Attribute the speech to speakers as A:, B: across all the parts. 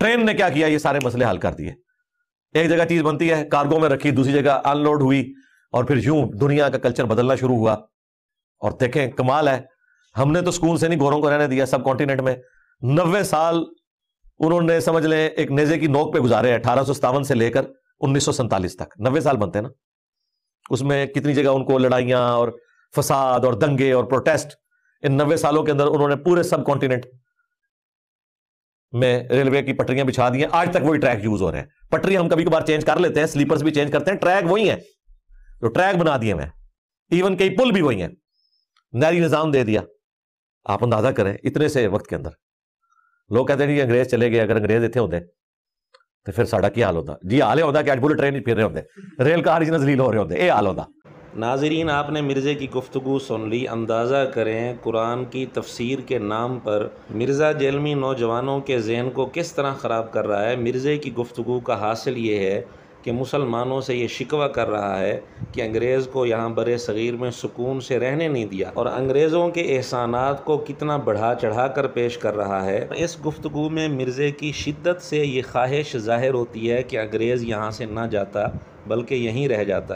A: Train نے کیا کیا؟ یہ سارے مسئلے حل کر دیے. ایک جگہ چیز بنتی ہے، کارگو میں رکھی، دوسری جگہ ان لوڈ ہوئی، اور پھر یوں دنیا کا کلچر بدلنا شروع ہوا. اور دیکھیں کمال ہے، ہم نے تو سکون سے نہیں گوروں کو رہنے دیا. سب کانٹیننٹ میں 90 سال انہوں نے سمجھ لیں ایک نیزے کی نوک پہ گزارے، 1857 سے لے کر 1947 تک 90 سال بنتے ہیں نا. اس میں کتنی جگہ ان کو لڑائیاں اور فساد اور دنگے اور پروٹیسٹ، ان 90 سالوں کے اندر انہوں نے پورے سب کانٹیننٹ میں ریلوے کی پٹریاں بچھا دی ہیں. آج تک وہی ٹریک یوز ہو رہے ہیں. پٹری ہم کبھی کبھار چینج کر لیتے ہیں، سلیپرز بھی چینج کرتے ہیں، ٹریک وہی ہیں جو ٹریک بنا دیے میں. ایون کئی پل بھی وہی ہیں، نہری نظام دے دیا. آپ اندازہ کریں اتنے سے وقت کے اندر. لوگ کہتے ہیں کہ انگریز چلے گئے، اگر انگریز اتنے ہوتے تو پھر ساڑا کیا حال ہوتا؟ جی حال ہوتا کہ آج بلٹ ٹرین ہی پھر رہے ہوتے، ریل کار ہی ذلیل ہو رہے ہوتے، یہ حال ہوتا.
B: ناظرین، آپ نے مرزے کی گفتگو سن لی. اندازہ کریں قرآن کی تفسیر کے نام پر مرزا جیلمی نوجوانوں کے ذہن کو کس طرح خراب کر رہا ہے. مرزے کی گفتگو کا حاصل یہ ہے کہ مسلمانوں سے یہ شکوہ کر رہا ہے کہ انگریز کو یہاں بر صغیر میں سکون سے رہنے نہیں دیا، اور انگریزوں کے احسانات کو کتنا بڑھا چڑھا کر پیش کر رہا ہے. اس گفتگو میں مرزے کی شدت سے یہ خواہش ظاہر ہوتی ہے کہ انگریز یہاں سے نہ جاتا بلکہ یہیں رہ جاتا.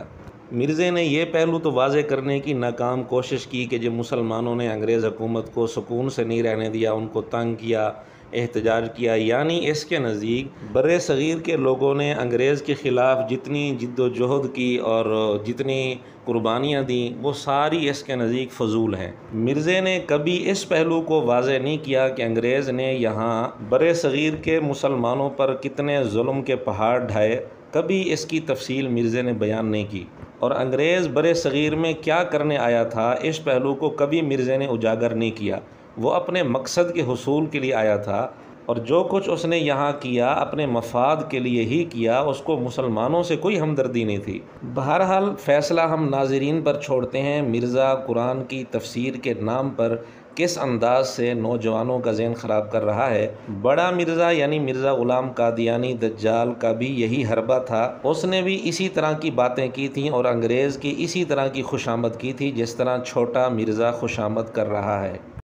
B: مرزے نے یہ پہلو تو واضح کرنے کی ناکام کوشش کی کہ جب مسلمانوں نے انگریز حکومت کو سکون سے نہیں رہنے دیا، ان کو تنگ کیا، احتجاج کیا، یعنی اس کے نزدیک بر صغیر کے لوگوں نے انگریز کے خلاف جتنی جد و جہد کی اور جتنی قربانیاں دیں وہ ساری اس کے نزدیک فضول ہیں. مرزے نے کبھی اس پہلو کو واضح نہیں کیا کہ انگریز نے یہاں بر صغیر کے مسلمانوں پر کتنے ظلم کے پہاڑ ڈھائے. کبھی اس کی تفصیل مرزے نے بیان نہیں کی، اور انگریز بر صغیر میں کیا کرنے آیا تھا اس پہلو کو کبھی مرزے نے اجاگر نہیں کیا. وہ اپنے مقصد کے حصول کے لیے آیا تھا، اور جو کچھ اس نے یہاں کیا اپنے مفاد کے لیے ہی کیا، اس کو مسلمانوں سے کوئی ہمدردی نہیں تھی. بہرحال فیصلہ ہم ناظرین پر چھوڑتے ہیں. مرزا قرآن کی تفسیر کے نام پر کس انداز سے نوجوانوں کا ذہن خراب کر رہا ہے. بڑا مرزا یعنی مرزا غلام قادیانی دجال کا بھی یہی حربہ تھا. اس نے بھی اسی طرح کی باتیں کی تھیں اور انگریز کی اسی طرح کی خوشامد کی تھی جس طرح چھوٹا مرزا خوشامد کر رہا ہے.